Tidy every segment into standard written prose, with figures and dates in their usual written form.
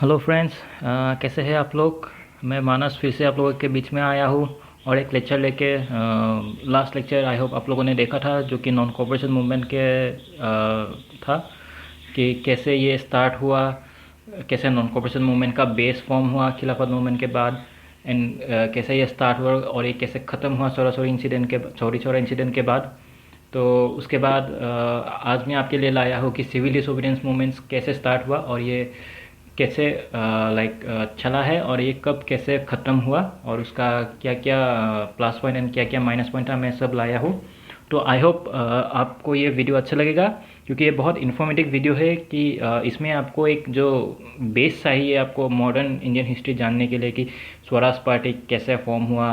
Hello friends, कैसे हैं आप लोग। मैं मानस फिर से आप लोगों के बीच में आया हूँ और एक लेक्चर लेके। लास्ट लेक्चर आई होप आप लोगों ने देखा था, जो कि नॉन कॉपरेशन मूवमेंट के था कि कैसे ये स्टार्ट हुआ, कैसे नॉन कॉपरेशन मूवमेंट का बेस फॉर्म हुआ खिलाफत मूवमेंट के बाद, एंड कैसे ये स्टार्ट हुआ और ये कैसे ख़त्म हुआ चौरी चौरा इंसिडेंट के बाद। तो उसके बाद आज मैं आपके लिए लाया हूँ कि सिविल डिसोबीडियंस मूवमेंट्स कैसे स्टार्ट हुआ और ये कैसे चला है और ये कब कैसे ख़त्म हुआ और उसका क्या क्या प्लस पॉइंट एंड क्या क्या माइनस पॉइंट था, मैं सब लाया हूँ। तो आई होप आपको ये वीडियो अच्छा लगेगा, क्योंकि ये बहुत इन्फॉर्मेटिव वीडियो है कि इसमें आपको एक जो बेस चाहिए आपको मॉडर्न इंडियन हिस्ट्री जानने के लिए कि स्वराज पार्टी कैसे फॉर्म हुआ,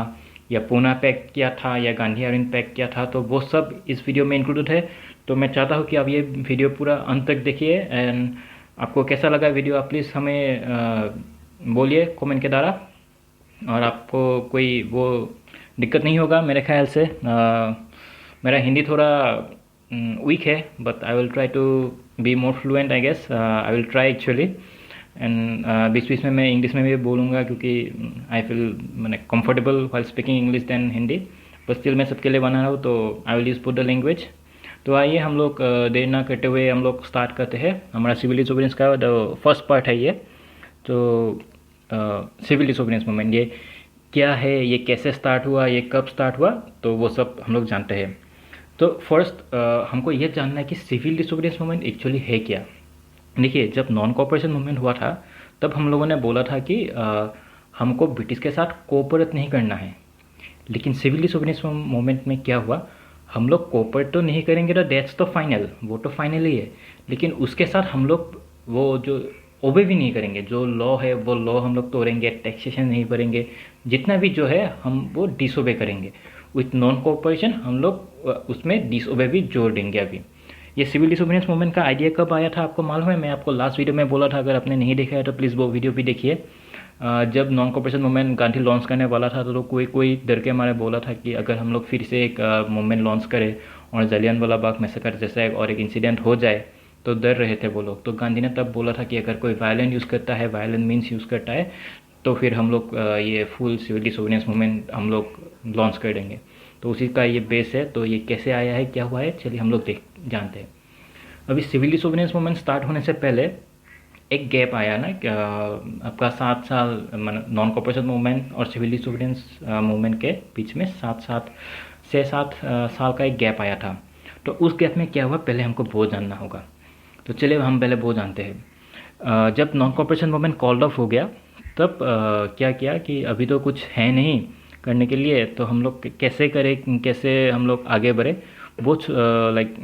या पूना पैक्ट क्या था, या गांधी अरविंद पैक्ट क्या था, तो वो सब इस वीडियो में इंक्लूडेड है। तो मैं चाहता हूँ कि आप ये वीडियो पूरा अंत तक देखिए, एंड आपको कैसा लगा वीडियो आप प्लीज़ हमें बोलिए कमेंट के द्वारा। और आपको कोई वो दिक्कत नहीं होगा मेरे ख्याल से। मेरा हिंदी थोड़ा वीक है, but I will try to be more fluent, I guess I will try actually. And बीच बीच में मैं इंग्लिश में भी बोलूँगा, क्योंकि आई फील मैंने comfortable while speaking English then Hindi, but still मैं सबके लिए बना रहा हूँ, तो I will use both the language. तो आइए हम लोग देर ना करते हुए हम लोग स्टार्ट करते हैं हमारा सिविल डिसोबीडियंस का द फर्स्ट पार्ट है ये। तो सिविल डिसोबीडियंस मूवमेंट ये क्या है, ये कैसे स्टार्ट हुआ, ये कब स्टार्ट हुआ, तो वो सब हम लोग जानते हैं। तो फर्स्ट हमको ये जानना है कि सिविल डिसोबीडियंस मूवमेंट एक्चुअली है क्या। देखिए, जब नॉन कॉपरेशन मूवमेंट हुआ था तब हम लोगों ने बोला था कि हमको ब्रिटिश के साथ कोऑपरेट नहीं करना है। लेकिन सिविल डिसोबीडियंस मूवमेंट में क्या हुआ, हम लोग कोऑपरेट तो नहीं करेंगे, तो दैट्स तो फाइनल, वो तो फाइनल ही है। लेकिन उसके साथ हम लोग वो जो ओबे भी नहीं करेंगे, जो लॉ है वो लॉ हम लोग तोड़ेंगे, टैक्सेशन नहीं भरेंगे, जितना भी जो है हम वो डिसोबे करेंगे। विथ नॉन कोऑपरेशन हम लोग उसमें डिसोबे भी जोड़ देंगे। अभी ये सिविल डिसोबीडियंस मूवमेंट का आइडिया कब आया था आपको मालूम है? मैं आपको लास्ट वीडियो में बोला था, अगर आपने नहीं देखा है तो प्लीज़ वो वीडियो भी देखिए। जब non cooperation movement Gandhi launch करने वाला था तो कोई कोई डर के मारे बोला था कि अगर हम लोग फिर से एक मूवमेंट लॉन्च करें और जलियांवाला बाग मैसेकर जैसा एक और एक इंसिडेंट हो जाए, तो डर रहे थे वो लोग। तो गांधी ने तब बोला था कि अगर कोई वायलेंट यूज़ करता है, वायलेंट मीन्स यूज़ करता है, तो फिर हम लोग ये फुल सिविल डिसोबीडियंस मूवमेंट हम लोग लॉन्च कर देंगे। तो उसी का ये बेस है। तो ये कैसे आया है, क्या हुआ है, चलिए हम लोग जानते हैं। अभी सिविल डिसोबीडियंस मूवमेंट स्टार्ट होने से पहले एक गैप आया ना, आपका 7 साल नॉन कॉपरेशन मूवमेंट और सिविल डिसोबीडियंस मूवमेंट के बीच में 7 साल का एक गैप आया था। तो उस गैप में क्या हुआ, पहले हमको वो जानना होगा। तो चलिए हम पहले वो जानते हैं। जब non cooperation movement called off हो गया, तब क्या किया कि अभी तो कुछ है नहीं करने के लिए, तो हम लोग कैसे करें, कैसे हम लोग आगे बढ़े, वो लाइक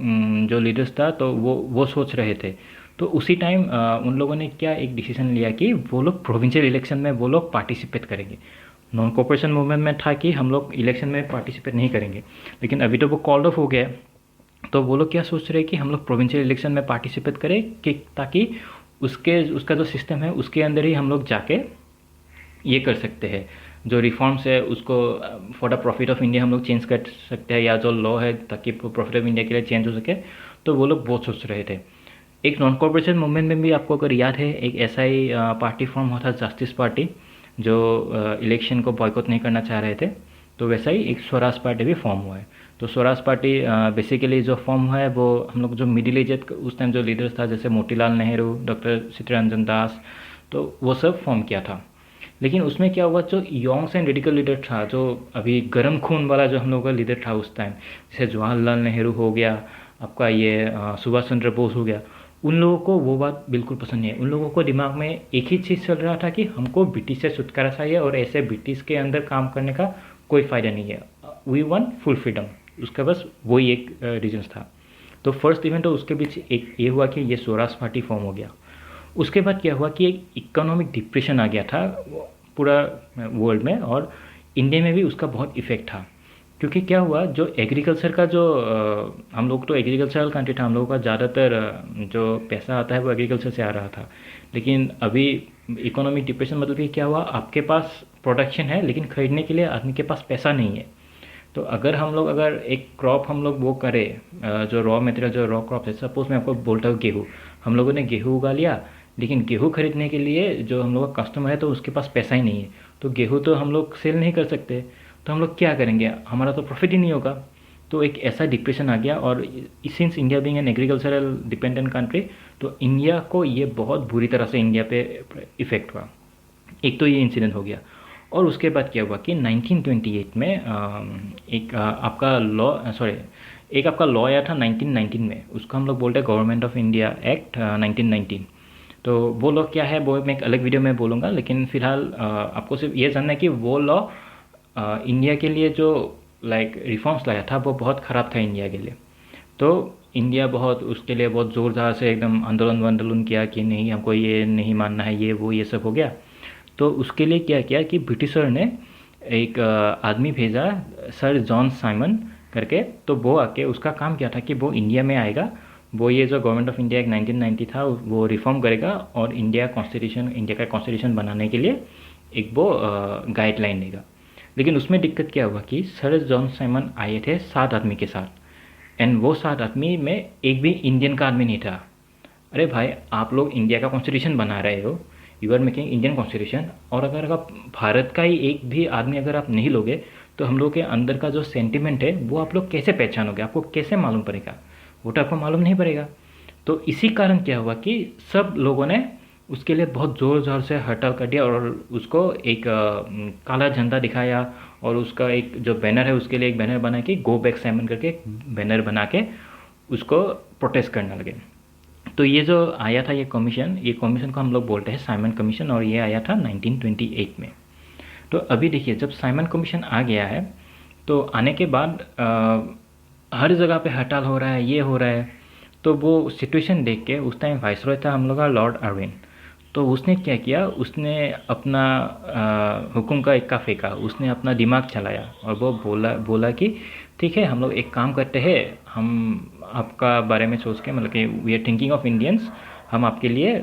जो लीडर्स था तो वो सोच रहे थे। तो उसी टाइम उन लोगों ने क्या एक डिसीजन लिया कि वो लोग प्रोविंशियल इलेक्शन में वो लोग पार्टिसिपेट करेंगे। नॉन कॉपरेशन मूवमेंट में था कि हम लोग इलेक्शन में पार्टिसिपेट नहीं करेंगे, लेकिन अभी तो वो कॉल्ड ऑफ हो गया। तो वो लोग क्या सोच रहे हैं कि हम लोग प्रोविंशियल इलेक्शन में पार्टिसिपेट करें, कि ताकि उसका जो सिस्टम है उसके अंदर ही हम लोग जाके ये कर सकते हैं, जो रिफॉर्म्स है उसको for the profit of India हम लोग चेंज कर सकते हैं, या जो लॉ है ताकि प्रॉफिट ऑफ इंडिया के लिए चेंज हो सके। तो वो लोग बहुत सोच रहे थे। एक नॉन कॉर्पोरेशन मूवमेंट में भी आपको अगर याद है, एक ऐसा ही पार्टी फॉर्म हुआ था, जस्टिस पार्टी, जो इलेक्शन को बॉयकॉट नहीं करना चाह रहे थे। तो वैसा ही एक स्वराज पार्टी भी फॉर्म हुआ है। तो स्वराज पार्टी बेसिकली जो फॉर्म हुआ है वो हम लोग जो मिडिल एजेड उस टाइम जो लीडर्स था, जैसे मोतीलाल नेहरू, डॉक्टर चित्तरंजन दास, तो वो सब फॉर्म किया था। लेकिन उसमें क्या हुआ, जो यंग्स एंड रेडिकल लीडर था, जो अभी गर्म खून वाला जो हम लोगों का लीडर था उस टाइम, जैसे जवाहरलाल नेहरू हो गया, आपका ये सुभाष चंद्र बोस हो गया, उन लोगों को वो बात बिल्कुल पसंद नहीं है। उन लोगों को दिमाग में एक ही चीज़ चल रहा था कि हमको ब्रिटिश से छुटकारा चाहिए, और ऐसे ब्रिटिश के अंदर काम करने का कोई फ़ायदा नहीं है, वी वांट फुल फ्रीडम। उसका बस वही एक रीजन्स था। तो फर्स्ट इवेंट तो उसके बीच एक ये हुआ कि ये स्वराज पार्टी फॉर्म हो गया। उसके बाद क्या हुआ कि एक इकोनॉमिक डिप्रेशन आ गया था पूरा वर्ल्ड में, और इंडिया में भी उसका बहुत इफेक्ट था। क्योंकि क्या हुआ, जो एग्रीकल्चर का जो हम लोग तो एग्रीकल्चरल कंट्री था, हम लोगों का ज़्यादातर जो पैसा आता है वो एग्रीकल्चर से आ रहा था। लेकिन अभी इकोनॉमिक डिप्रेशन मतलब कि क्या हुआ, आपके पास प्रोडक्शन है लेकिन खरीदने के लिए आदमी के पास पैसा नहीं है। तो अगर एक क्रॉप हम लोग वो करें, जो रॉ मटेरियल, जो रॉ क्रॉप है, सपोज मैं आपको बोलता हूँ गेहूँ, हम लोगों ने गेहूँ उगा लिया, लेकिन गेहूँ खरीदने के लिए जो हम लोग का कस्टमर है तो उसके पास पैसा ही नहीं है, तो गेहूँ तो हम लोग सेल नहीं कर सकते, तो हम लोग क्या करेंगे, हमारा तो प्रॉफिट ही नहीं होगा। तो एक ऐसा डिप्रेशन आ गया। और since India being an agricultural dependent country, तो इंडिया को ये बहुत बुरी तरह से इंडिया पे इफ़ेक्ट हुआ। एक तो ये इंसिडेंट हो गया। और उसके बाद क्या हुआ कि 1928 में एक आपका लॉ सॉरी एक आपका लॉ आया था 1919 में, उसको हम लोग बोलते हैं गवर्नमेंट ऑफ इंडिया एक्ट 1919। तो वो लॉ क्या है वो मैं एक अलग वीडियो में बोलूँगा, लेकिन फ़िलहाल आपको सिर्फ ये जानना है कि वो लॉ इंडिया के लिए जो रिफॉर्म्स लाया था वो बहुत ख़राब था इंडिया के लिए। तो इंडिया बहुत उसके लिए बहुत ज़ोर ज़ार से एकदम आंदोलन वांदोलन किया कि नहीं, हमको ये नहीं मानना है, ये वो ये सब हो गया। तो उसके लिए क्या किया कि ब्रिटिशर ने एक आदमी भेजा, सर जॉन साइमन करके। तो वो आके उसका काम क्या था कि वो इंडिया में आएगा, वो ये जो गवर्नमेंट ऑफ इंडिया एक 1990 था वो रिफॉर्म करेगा और इंडिया का कॉन्स्टिट्यूशन बनाने के लिए एक वो गाइडलाइन देगा। लेकिन उसमें दिक्कत क्या हुआ कि सर जॉन साइमन आए थे 7 आदमी के साथ, एंड वो 7 आदमी में एक भी इंडियन का आदमी नहीं था। अरे भाई, आप लोग इंडिया का कॉन्स्टिट्यूशन बना रहे हो, you are making Indian constitution, और अगर आप भारत का ही एक भी आदमी अगर आप नहीं लोगे तो हम लोग के अंदर का जो सेंटिमेंट है वो आप लोग कैसे पहचानोगे, आपको कैसे मालूम पड़ेगा, वो तो आपको मालूम नहीं पड़ेगा। तो इसी कारण क्या हुआ कि सब लोगों ने उसके लिए बहुत ज़ोर ज़ोर से हड़ताल कर दिया और उसको एक काला झंडा दिखाया, और उसका एक जो बैनर है उसके लिए एक बैनर बना के गो बैक साइमन करके एक बैनर बना के उसको प्रोटेस्ट करने लगे। तो ये जो आया था ये कमीशन को हम लोग बोलते हैं साइमन कमीशन, और ये आया था 1928 में। तो अभी देखिए, जब साइमन कमीशन आ गया है तो आने के बाद हर जगह पे हड़ताल हो रहा है, ये हो रहा है। तो वो सिचुएशन देख के उस टाइम वाइसरॉय था हम लोग का लॉर्ड अर्विन। तो उसने क्या किया, उसने अपना हुक्म का इक्का फेंका, उसने अपना दिमाग चलाया और वो बोला बोला कि ठीक है, हम लोग एक काम करते हैं, हम आपका बारे में सोच के मतलब कि we are thinking of Indians, हम आपके लिए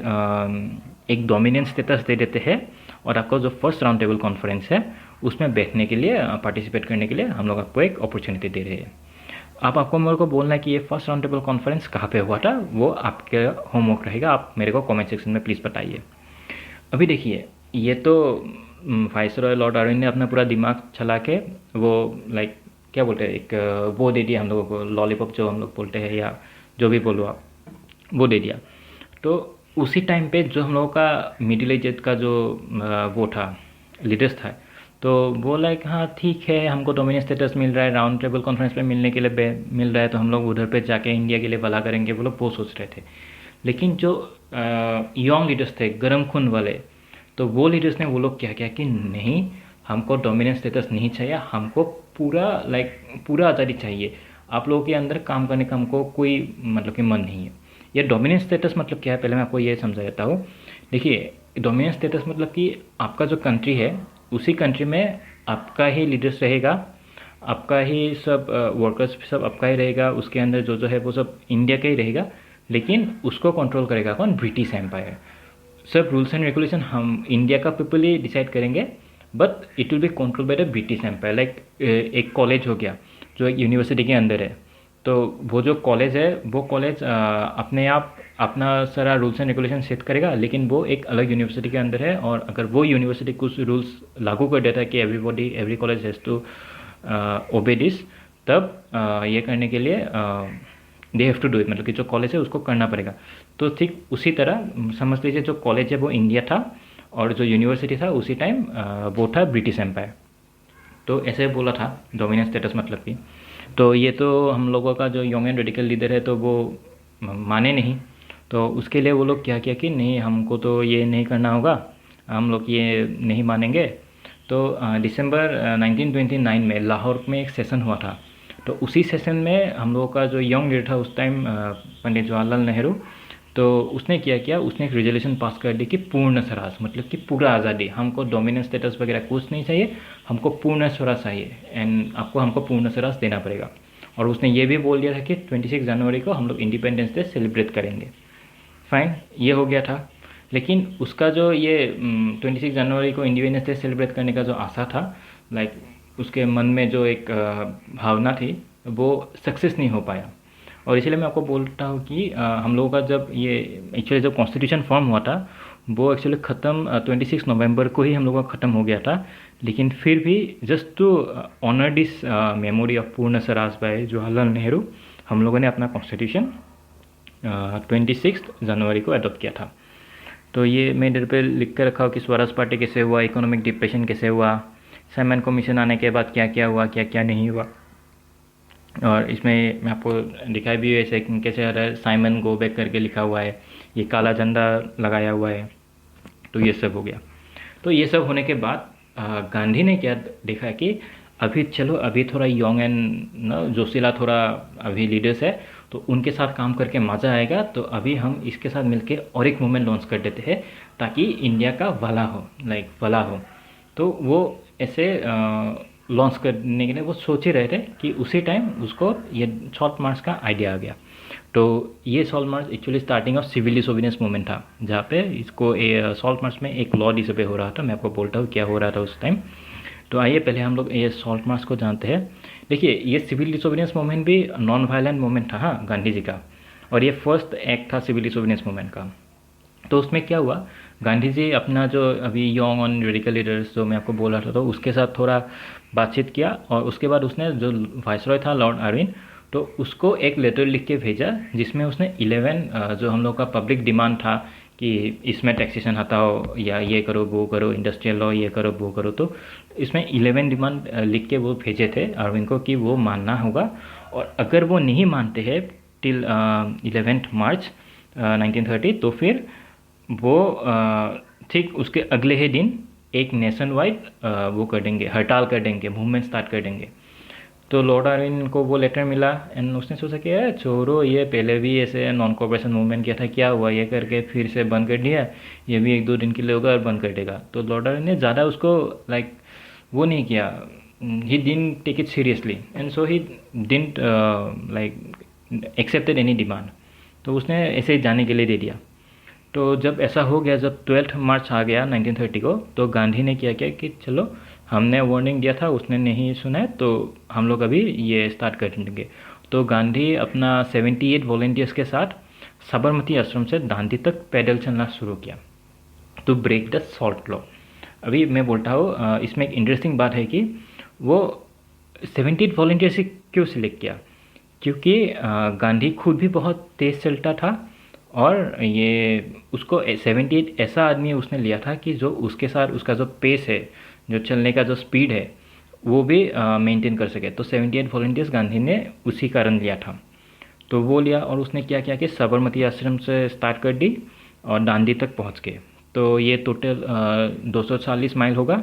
एक डोमिनेंस स्टेटस दे देते हैं, और आपका जो फर्स्ट राउंड टेबल कॉन्फ्रेंस है उसमें बैठने के लिए, पार्टिसिपेट करने के लिए हम लोग आपको एक अपॉर्चुनिटी दे रहे हैं। अब आपको मेरे को बोलना है कि ये फर्स्ट राउंड टेबल कॉन्फ्रेंस कहाँ पे हुआ था, वो आपके होमवर्क रहेगा, आप मेरे को कमेंट सेक्शन में प्लीज़ बताइए। अभी देखिए, ये तो वाइसरॉय लॉर्ड अर्विन ने अपना पूरा दिमाग चला के वो क्या बोलते हैं, एक वो दे दिया हम लोगों को, लॉलीपॉप जो हम लोग बोलते हैं या जो भी बोलो आप, वो दे दिया। तो उसी टाइम पे जो हम लोगों का मिडिल एज का जो वो था, लीडर्स था, तो वो हाँ ठीक है, हमको डोमिनेंस स्टेटस मिल रहा है, राउंड टेबल कॉन्फ्रेंस पे मिलने के लिए मिल रहा है, तो हम लोग उधर पे जाके इंडिया के लिए भला करेंगे, वो लोग वो सोच रहे थे। लेकिन जो यंग लीडर्स थे, गर्म खून वाले, तो वो लीडर्स ने वो लोग क्या किया कि नहीं, हमको डोमिनेंस स्टेटस नहीं चाहिए, हमको पूरा पूरा आज़ादी चाहिए, आप लोगों के अंदर काम करने का हमको कोई मतलब कि मन नहीं है। ये डोमिनेंस स्टेटस मतलब क्या है, पहले मैं आपको ये समझा देता हूँ। देखिए, डोमिनेंस स्टेटस मतलब कि आपका जो कंट्री है उसी कंट्री में आपका ही लीडर्स रहेगा, आपका ही सब वर्कर्स सब आपका ही रहेगा, उसके अंदर जो जो है वो सब इंडिया का ही रहेगा, लेकिन उसको कंट्रोल करेगा कौन, ब्रिटिश एम्पायर। सब रूल्स एंड रेगुलेशन हम इंडिया का पीपल ही डिसाइड करेंगे, but it will be control by the British empire. एक कॉलेज हो गया जो एक यूनिवर्सिटी के अंदर है, तो वो जो कॉलेज है वो कॉलेज अपने आप अपना सारा रूल्स एंड रेगुलेशन सेट करेगा, लेकिन वो एक अलग यूनिवर्सिटी के अंदर है, और अगर वो यूनिवर्सिटी कुछ रूल्स लागू कर देता है कि every college has to obey this, तब ये करने के लिए they have to do it, मतलब कि जो कॉलेज है उसको करना पड़ेगा। तो ठीक उसी तरह समझ लीजिए, जो कॉलेज है वो इंडिया था और जो यूनिवर्सिटी था उसी टाइम वो था ब्रिटिश एम्पायर। तो ऐसे बोला था डोमिनेंस स्टेटस मतलब कि। तो ये तो हम लोगों का जो यंग एंड रेडिकल लीडर है तो वो माने नहीं, तो उसके लिए वो लोग क्या किया कि नहीं, हमको तो ये नहीं करना होगा, हम लोग ये नहीं मानेंगे। तो दिसंबर 1929 में लाहौर में एक सेशन हुआ था। तो उसी सेशन में हम लोगों का जो यंग लीडर था उस टाइम, पंडित जवाहरलाल नेहरू, तो उसने क्या किया, उसने एक रेजोल्यूशन पास कर दी कि पूर्ण स्वराज मतलब कि पूरा आज़ादी, हमको डोमिनेंस स्टेटस वगैरह कुछ नहीं चाहिए, हमको पूर्ण स्वराज चाहिए, एंड हमको पूर्ण स्वराज देना पड़ेगा। और उसने ये भी बोल दिया था कि 26 जनवरी को हम लोग इंडिपेंडेंस डे सेलिब्रेट करेंगे। फाइन, ये हो गया था। लेकिन उसका जो ये 26 जनवरी को इंडिपेंडेंस डे सेलिब्रेट करने का जो आशा था, उसके मन में जो एक भावना थी, वो सक्सेस नहीं हो पाया। और इसीलिए मैं आपको बोलता हूँ कि हम लोगों का जब ये एक्चुअली जब कॉन्स्टिट्यूशन फॉर्म हुआ था वो एक्चुअली ख़त्म 26 नवंबर को ही हम लोगों का ख़त्म हो गया था। लेकिन फिर भी just to honour this memory of Purna Swaraj भाई जवाहरलाल नेहरू, हम लोगों ने अपना कॉन्स्टिट्यूशन 26 जनवरी को अडोप्ट किया था। तो ये मैं इधर पे लिख कर रखा हूँ कि स्वराज पार्टी कैसे हुआ, इकोनॉमिक डिप्रेशन कैसे हुआ, साइमन कमीशन आने के बाद क्या क्या हुआ, क्या क्या नहीं हुआ। और इसमें मैं आपको दिखाई भी है ऐसे कैसे आ रहा है, साइमन गो बैक करके लिखा हुआ है, ये काला झंडा लगाया हुआ है। तो ये सब हो गया। तो ये सब होने के बाद गांधी ने क्या देखा कि अभी चलो अभी थोड़ा यंग एंड ना जोशीला थोड़ा अभी लीडर्स है, तो उनके साथ काम करके मज़ा आएगा, तो अभी हम इसके साथ मिलके और एक मूवमेंट लॉन्च कर देते हैं ताकि इंडिया का भला हो, लाइक भला हो। तो वो ऐसे लॉन्च करने के लिए वो सोच ही रहे थे कि उसी टाइम उसको ये सॉल्ट मार्च का आइडिया आ गया। तो ये salt march actually starting of civil disobedience movement था, जहाँ पे इसको सॉल्ट मार्च में एक लॉ डिसोबे हो रहा था। मैं आपको बोलता हूँ क्या हो रहा था उस टाइम। तो आइए पहले हम लोग ये सॉल्ट मार्च को जानते हैं। देखिए ये सिविल डिसोबीडियंस मूवमेंट भी नॉन वायलेंट मूवमेंट था, हाँ, गांधी जी का। और ये फर्स्ट एक्ट था सिविल डिसोबीडियंस मूवमेंट का। तो उसमें क्या हुआ, गांधी जी अपना जो अभी यंग ऑन रेडिकल लीडर्स जो मैं आपको बोल रहा था, तो उसके साथ थोड़ा बातचीत किया। और उसके बाद उसने जो वाइसरॉय था लॉर्ड आर्विन, तो उसको एक लेटर लिख के भेजा जिसमें उसने 11 जो हम लोग का पब्लिक डिमांड था कि इसमें टैक्सेशन हटाओ या ये करो वो करो, इंडस्ट्रियल लॉ ये करो वो करो, तो इसमें 11 डिमांड लिख के वो भेजे थे आर्विन को कि वो मानना होगा। और अगर वो नहीं मानते हैं टिल 11 मार्च 1930, तो फिर वो ठीक उसके अगले ही दिन एक नेशन वाइड वो कर देंगे, हड़ताल कर देंगे, मूवमेंट स्टार्ट कर देंगे। तो लॉर्ड आर्विन को वो लेटर मिला एंड उसने सोचा कि यार छोड़ो, ये पहले भी ऐसे नॉन कॉपरेशन मूवमेंट किया था, क्या हुआ, ये करके फिर से बंद कर दिया, ये भी एक दो दिन के लिए होगा और बंद कर देगा। तो लॉर्ड आर्विन ने ज़्यादा उसको लाइक वो नहीं किया, he didn't take it seriously and so he didn't like accepted any demand. तो उसने ऐसे ही जाने के लिए दे दिया। तो जब ऐसा हो गया, जब 12 मार्च आ गया 1930 को, तो गांधी ने क्या किया कि चलो हमने वार्निंग दिया था, उसने नहीं सुना है, तो हम लोग अभी ये स्टार्ट कर देंगे। तो गांधी अपना 78 वॉलेंटियर्स के साथ साबरमती आश्रम से दांडी तक पैदल चलना शुरू किया to break the salt law. अभी मैं बोलता हूँ इसमें एक इंटरेस्टिंग बात है कि वो 78 वॉलेंटियर्स से क्यों सिलेक्ट किया, क्योंकि गांधी खुद भी बहुत तेज़ चलता था और ये उसको 78 ऐसा आदमी उसने लिया था कि जो उसके साथ उसका जो पेस है, जो चलने का जो स्पीड है, वो भी मेंटेन कर सके। तो 78 वॉलंटियर्स गांधी ने उसी कारण लिया था। तो वो लिया और उसने क्या किया कि साबरमती आश्रम से स्टार्ट कर दी और दांडी तक पहुंच गए। तो ये टोटल 240 माइल होगा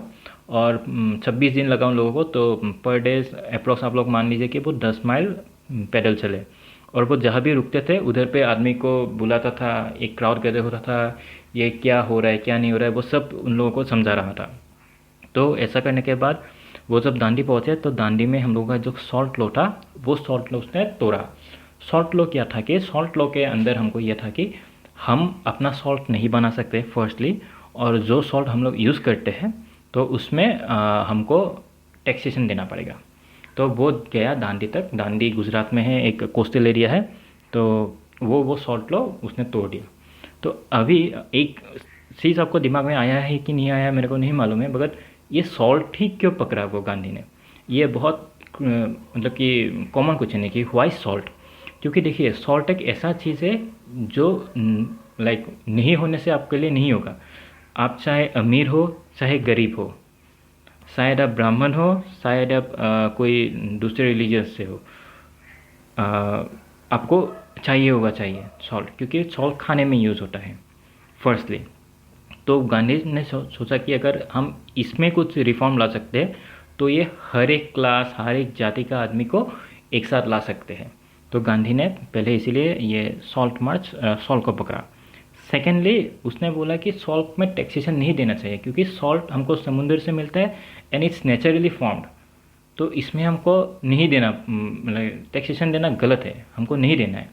और 26 दिन लगा उन लोगों को। तो पर डे अप्रॉक्स आप लोग मान लीजिए कि वो 10 माइल पैदल चले। और वो जहाँ भी रुकते थे उधर पे आदमी को बुलाता था, एक क्राउड गैदर होता था, ये क्या हो रहा है क्या नहीं हो रहा है, वो सब उन लोगों को समझा रहा था। तो ऐसा करने के बाद वो जब दांडी पहुँचे तो दांडी में हम लोगों का जो सॉल्ट लॉ था वो सॉल्ट लॉ उसने तोड़ा। सॉल्ट लॉ क्या था कि सॉल्ट लॉ के अंदर हमको यह था कि हम अपना सॉल्ट नहीं बना सकते फर्स्टली, और जो सॉल्ट हम लोग यूज़ करते हैं तो उसमें हमको टैक्सेशन देना पड़ेगा। तो वो गया दांडी तक। दांडी गुजरात में है, एक कोस्टल एरिया है। तो वो सॉल्ट लॉ उसने तोड़ दिया। तो अभी एक चीज़ आपको दिमाग में आया है कि नहीं आया मेरे को नहीं मालूम है, मगर ये सॉल्ट ही क्यों पकड़ा वो गांधी ने, ये बहुत मतलब कि कॉमन क्वेश्चन है कि व्हाई सॉल्ट। क्योंकि देखिए सॉल्ट एक ऐसा चीज़ है जो लाइक नहीं होने से आपके लिए नहीं होगा। आप चाहे अमीर हो चाहे गरीब हो, शायद आप ब्राह्मण हो, शायद आप कोई दूसरे रिलीजियस से हो, आपको चाहिए सॉल्ट, क्योंकि सॉल्ट खाने में यूज़ होता है फर्स्टली। तो गांधी ने सोचा कि अगर हम इसमें कुछ रिफॉर्म ला सकते हैं तो ये हर एक क्लास हर एक जाति का आदमी को एक साथ ला सकते हैं। तो गांधी ने पहले इसीलिए ये सॉल्ट मार्च सॉल्ट को पकड़ा। सेकेंडली उसने बोला कि सॉल्ट में टैक्सेशन नहीं देना चाहिए, क्योंकि सॉल्ट हमको समुद्र से मिलता है एंड इट्स नेचुरली फॉर्म्ड। तो इसमें हमको नहीं देना, मतलब टैक्सेशन देना गलत है, हमको नहीं देना है।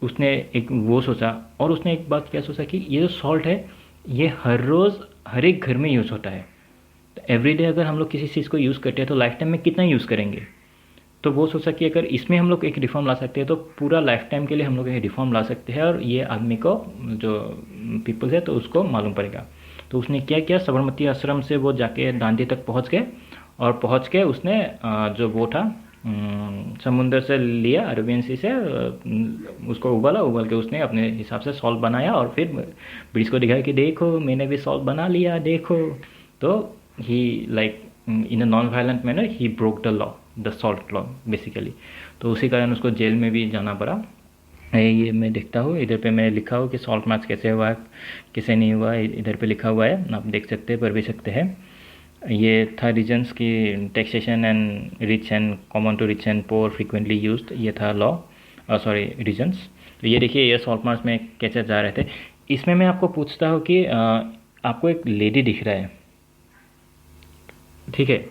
उसने एक वो सोचा और उसने एक बात क्या सोचा कि ये जो सॉल्ट है ये हर रोज़ हर एक घर में यूज़ होता है। तो एवरीडे अगर हम लोग किसी चीज़ को यूज़ करते हैं तो लाइफ टाइम में कितना यूज़ करेंगे। तो वो सोचा कि अगर इसमें हम लोग एक रिफॉर्म ला सकते हैं तो पूरा लाइफ टाइम के लिए हम लोग एक रिफॉर्म ला सकते हैं और ये आदमी को जो पीपल्स है तो उसको मालूम पड़ेगा। तो उसने क्या किया, साबरमती आश्रम से वो जाके दांडी तक पहुंच गए और पहुंच के उसने जो वो था समुंदर से लिया, अरेबियन सी से उसको उबाल के उसने अपने हिसाब से सॉल्ट बनाया और फिर ब्रिटिश को दिखाया कि देखो मैंने भी सॉल्ट बना लिया देखो। तो he like in a non violent manner he broke the law, the salt law basically. तो उसी कारण उसको जेल में भी जाना पड़ा। ये मैं देखता हूँ इधर पे मैं लिखा हूँ कि सॉल्ट मार्च कैसे हुआ कैसे नहीं हुआ, इधर पे लिखा हुआ है, आप देख सकते हैं, पढ़ भी सकते हैं। ये था रीजन्स की taxation and rich and common to rich and poor frequently used, ये था लॉ सॉरी रीजन्स। तो ये देखिए ये सॉल्ट मार्च में कैसे जा रहे थे। इसमें मैं आपको पूछता हूँ कि आपको एक लेडी दिख रहा है, ठीक है।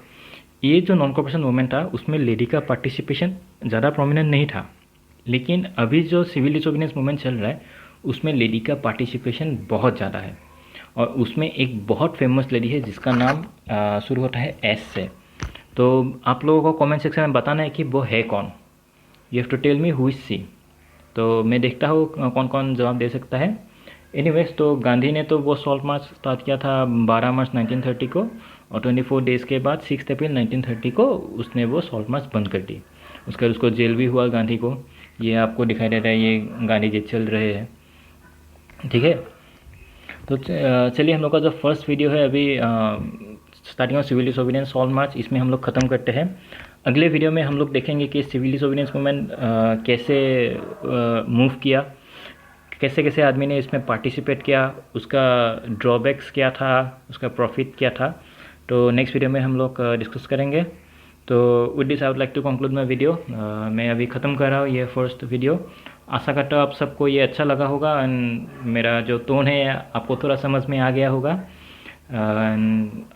ये जो नॉन कॉर्पोरेशन मूवमेंट था उसमें लेडी का पार्टिसिपेशन ज़्यादा प्रोमिनेंट नहीं था, लेकिन अभी जो सिविल डिसोबीडियंस मूवमेंट चल रहा है उसमें लेडी का पार्टिसिपेशन बहुत ज़्यादा है। और उसमें एक बहुत फेमस लेडी है जिसका नाम शुरू होता है एस से। तो आप लोगों को कमेंट सेक्शन में बताना है कि वो है कौन, you have to tell me who is she. तो मैं देखता हूँ कौन कौन जवाब दे सकता है। एनीवेज, तो गांधी ने तो वो सॉल्ट मार्च स्टार्ट किया था 12 मार्च 1930 को और 24 डेज़ के बाद 6 अप्रैल 1930 को उसने वो सॉल्ट मार्च बंद कर दी। उसके बाद उसको जेल भी हुआ गांधी को। ये आपको दिखाई दे रहा है, ये गांधी जी चल रहे हैं, ठीक है। तो चलिए हम लोग का जो फर्स्ट वीडियो है अभी starting of civil disobedience salt march, इसमें हम लोग ख़त्म करते हैं। अगले वीडियो में हम लोग देखेंगे कि सिविल डिसोबीडियंस मूवमेंट कैसे मूव किया, कैसे कैसे आदमी ने इसमें पार्टिसिपेट किया, उसका ड्रॉबैक्स क्या था, उसका प्रॉफिट क्या था। तो नेक्स्ट वीडियो में हम लोग डिस्कस करेंगे। तो with this I would like to conclude my video. मैं अभी ख़त्म कर रहा हूँ ये फर्स्ट वीडियो। आशा करता हूँ आप सबको ये अच्छा लगा होगा एंड मेरा जो टोन है आपको थोड़ा समझ में आ गया होगा।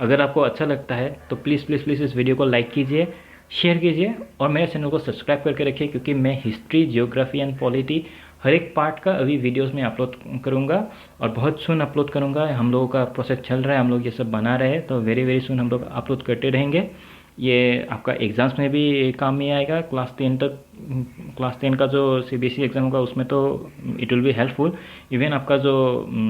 अगर आपको अच्छा लगता है तो प्लीज़ प्लीज़ प्लीज़ इस वीडियो को लाइक कीजिए, शेयर कीजिए और मेरे चैनल को सब्सक्राइब करके रखिए, क्योंकि मैं हिस्ट्री, जियोग्राफी एंड पॉलिटी हर एक पार्ट का अभी वीडियोस में अपलोड करूँगा और बहुत सुन अपलोड करूँगा। हम लोगों का प्रोसेस चल रहा है, हम लोग ये सब बना रहे हैं, तो वेरी वेरी सुन हम लोग अपलोड करते रहेंगे। ये आपका एग्ज़ाम्स में भी काम में आएगा। क्लास 10 तक, क्लास 10 का जो सीबीएसई एग्ज़ाम होगा उसमें तो it will be helpful. Even आपका जो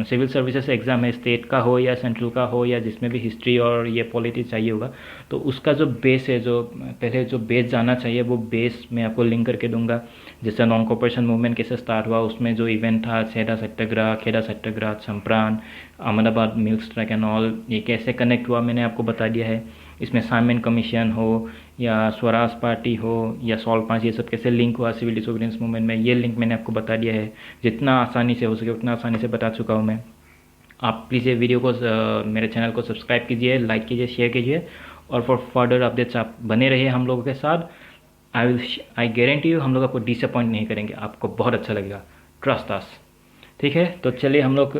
सिविल सर्विसेज एग्ज़ाम है, स्टेट का हो या सेंट्रल का हो या जिसमें भी हिस्ट्री और ये पॉलिटी चाहिए होगा, तो उसका जो बेस है, जो पहले जो बेस जाना चाहिए वो बेस मैं आपको लिंक करके दूंगा। जैसे नॉन कॉर्पोरेशन मूवमेंट कैसे स्टार्ट हुआ, उसमें जो इवेंट था Kheda satyagraha, Kheda satyagraha, Champaran, Ahmedabad mill strike and all, ये कैसे कनेक्ट हुआ मैंने आपको बता दिया है। इसमें साइमन कमीशन हो या स्वराज पार्टी हो या सॉल्ट मार्च, ये सब कैसे लिंक हुआ सिविल डिसोबीडियंस मूवमेंट में, ये लिंक मैंने आपको बता दिया है। जितना आसानी से हो सके उतना आसानी से बता चुका हूँ मैं। आप प्लीज़ ये वीडियो को मेरे चैनल को सब्सक्राइब कीजिए, लाइक कीजिए, शेयर कीजिए और फॉर फर्दर अपडेट्स आप बने रहिए हम लोगों के साथ। आई गारंटी यू हम लोग आपको डिसअपॉइंट नहीं करेंगे, आपको बहुत अच्छा लगेगा, ट्रस्ट अस। ठीक है, तो चलिए हम लोग